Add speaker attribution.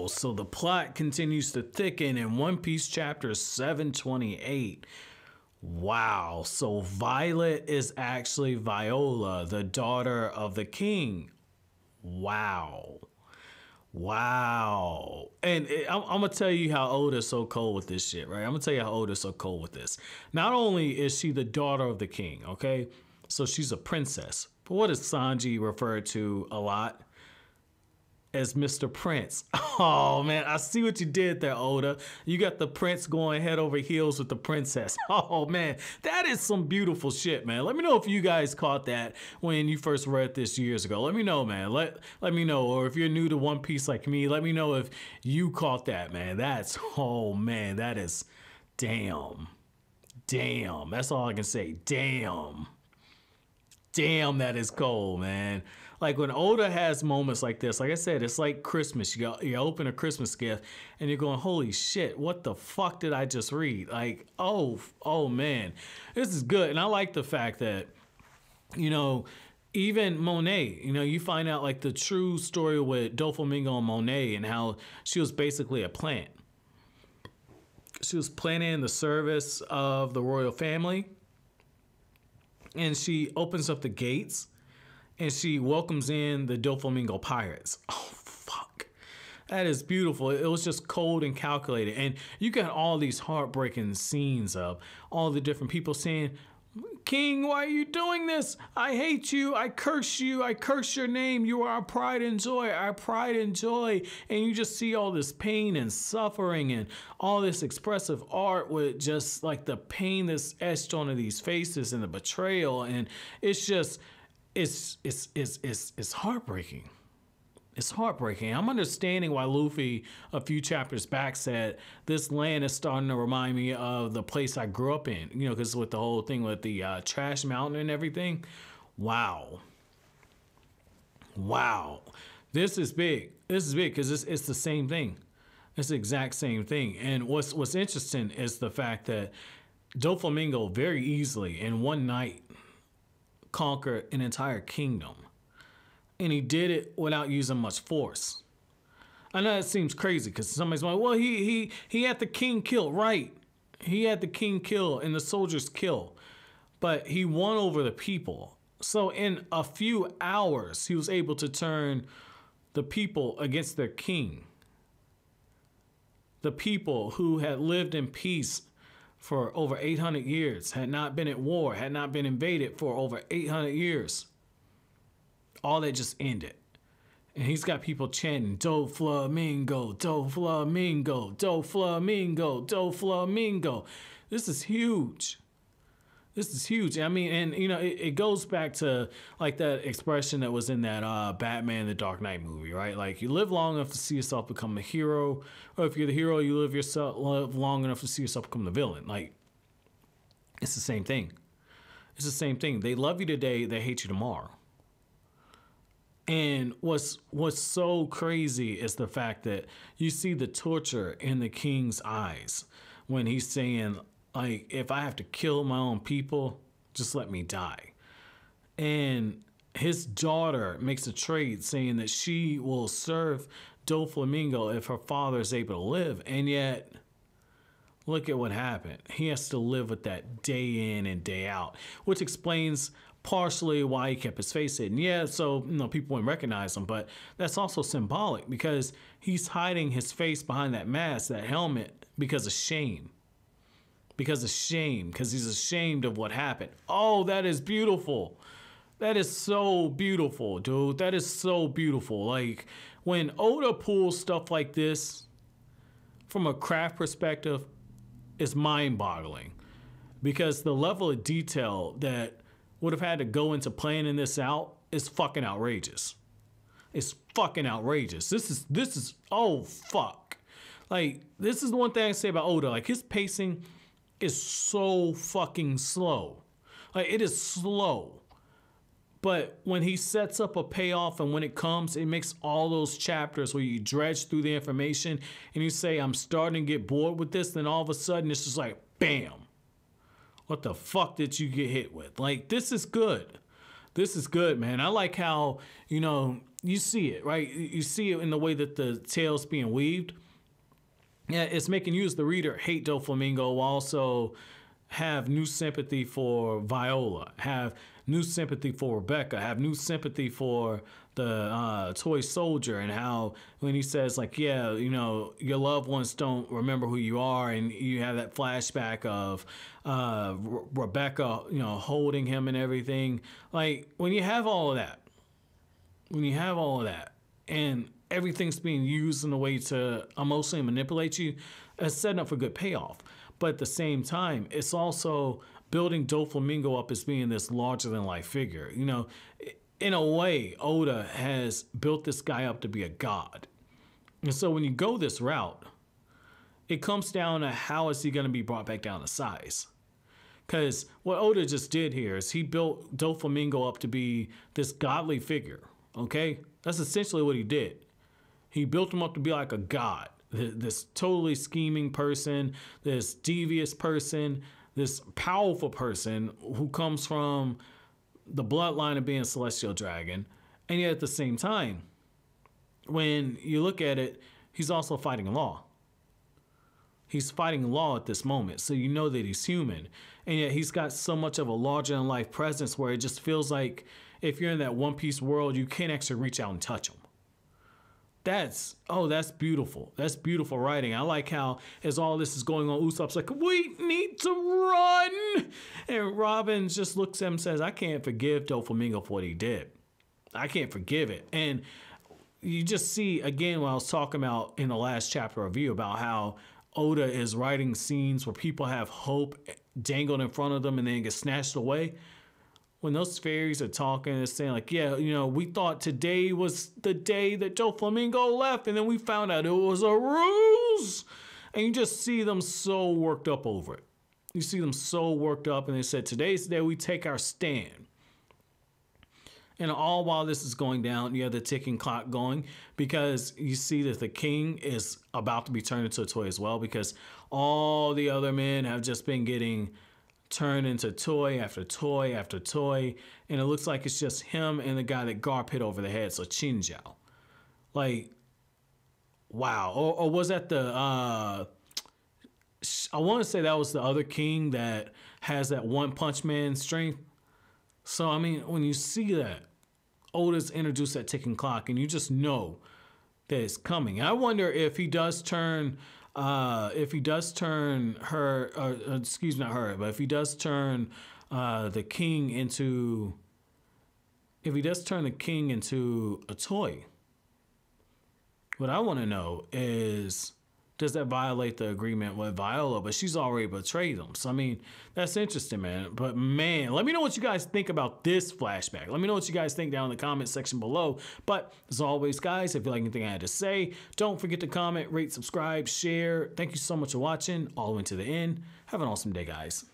Speaker 1: So the plot continues to thicken in One Piece chapter 728. Wow. So Violet is actually Viola, the daughter of the king. Wow. Wow. And I'm going to tell you how Oda's so cold with this shit, right? I'm going to tell you how Oda's so cold with this. Not only is she the daughter of the king, okay? So she's a princess. But what does Sanji refer to a lot? As Mr. Prince. Oh man, I see what you did there, Oda. You got the prince going head over heels with the princess. Oh man, that is some beautiful shit, man. Let me know if you guys caught that when you first read this years ago. Let me know, man. Let me know. Or if you're new to One Piece like me, let me know if you caught that, man. That's, oh man, that is, damn. Damn. That's all I can say. Damn. Damn, that is cold, man. Like when Oda has moments like this, like I said, it's like Christmas. You open a Christmas gift and you're going, holy shit, what the fuck did I just read? Like, oh man, this is good. And I like the fact that, you know, even Monet, you know, you find out like the true story with Doflamingo and Monet and how she was basically a plant. She was planted in the service of the royal family. And she opens up the gates and she welcomes in the Doflamingo pirates. Oh, fuck. That is beautiful. It was just cold and calculated. And you got all these heartbreaking scenes of all the different people saying, King, why are you doing this? I hate you. I curse you. I curse your name. You are our pride and joy, our pride and joy. And you just see all this pain and suffering and all this expressive art with just like the pain that's etched onto these faces and the betrayal. And it's just, it's heartbreaking. It's heartbreaking. I'm understanding why Luffy a few chapters back said this land is starting to remind me of the place I grew up in, you know, because with the whole thing with the trash mountain and everything. Wow. Wow. This is big. This is big because it's the same thing. It's the exact same thing. And what's interesting is the fact that Doflamingo very easily in one night conquered an entire kingdom. And he did it without using much force. I know it seems crazy because somebody's like, well, he had the king killed. Right. He had the king killed and the soldiers killed. But he won over the people. So in a few hours, he was able to turn the people against their king. The people who had lived in peace for over 800 years, had not been at war, had not been invaded for over 800 years. All that just ended. And he's got people chanting, Doflamingo, Doflamingo, Doflamingo, Doflamingo. This is huge. This is huge. I mean, and you know, it goes back to like that expression that was in that Batman the Dark Knight movie, right? Like you live long enough to see yourself become a hero, or if you're the hero, you live long enough to see yourself become the villain. Like it's the same thing. It's the same thing. They love you today, they hate you tomorrow. And what's so crazy is the fact that you see the torture in the king's eyes when he's saying, like, if I have to kill my own people, just let me die. And his daughter makes a trade saying that she will serve Doflamingo if her father is able to live. And yet, look at what happened. He has to live with that day in and day out, which explains partially why he kept his face hidden. Yeah, so you know people wouldn't recognize him, but that's also symbolic because he's hiding his face behind that mask, that helmet, because of shame. Because of shame, because he's ashamed of what happened. Oh, that is beautiful. That is so beautiful, dude. That is so beautiful. Like when Oda pulls stuff like this from a craft perspective, it's mind-boggling because the level of detail that would have had to go into planning this out is fucking outrageous. It's fucking outrageous. This is oh fuck. Like this is the one thing I say about Oda. Like his pacing is so fucking slow. Like it is slow. But when he sets up a payoff and when it comes, it makes all those chapters where you dredge through the information and you say, I'm starting to get bored with this. Then all of a sudden it's just like, bam. What the fuck did you get hit with? Like, this is good. This is good, man. I like how, you see it, right? You see it in the way that the tale's being weaved. Yeah, it's making you as the reader hate Doflamingo, while also have new sympathy for Viola, have new sympathy for Rebecca, have new sympathy for the toy soldier, and how when he says like, yeah, your loved ones don't remember who you are, and you have that flashback of Rebecca, holding him and everything. Like when you have all of that, and everything's being used in a way to emotionally manipulate you, it's setting up for good payoff. But at the same time, it's also building Doflamingo up as being this larger than life figure. In a way, Oda has built this guy up to be a god. And so when you go this route, it comes down to how is he going to be brought back down to size? Because what Oda just did here is he built Doflamingo up to be this godly figure, okay? That's essentially what he did. He built him up to be like a god, this totally scheming person, this devious person, this powerful person who comes from the bloodline of being a celestial dragon. And yet at the same time, when you look at it, he's also fighting law. He's fighting law at this moment, so you know that he's human. And yet he's got so much of a larger-than-life presence where it just feels like if you're in that One Piece world, you can't actually reach out and touch him. That's beautiful. That's beautiful writing. I like how as all this is going on, Usopp's like, we need to run. And Robin just looks at him and says, I can't forgive Doflamingo for what he did. I can't forgive it. And you just see, again, what I was talking about in the last chapter review about how Oda is writing scenes where people have hope dangled in front of them and then get snatched away. When those fairies are talking and saying like, yeah, we thought today was the day that Doflamingo left, and then we found out it was a ruse. And you just see them so worked up over it. You see them so worked up, and they said, today's the day we take our stand. And all while this is going down, you have the ticking clock going, because you see that the king is about to be turned into a toy as well, because all the other men have just been getting turned into toy after toy after toy, and it looks like it's just him and the guy that Garp hit over the head, so Chinjao. Like, wow. Or was that the I want to say that was the other king that has that One Punch Man strength. So I mean, when you see that, Oda's introduced that ticking clock, and you just know that it's coming. I wonder if he does turn if he does turn the king into a toy. What I want to know is, does that violate the agreement with Viola? But she's already betrayed them. So, I mean, that's interesting, man. But, man, let me know what you guys think about this flashback. Let me know what you guys think down in the comment section below. But, as always, guys, if you like anything I had to say, don't forget to comment, rate, subscribe, share. Thank you so much for watching all the way to the end. Have an awesome day, guys.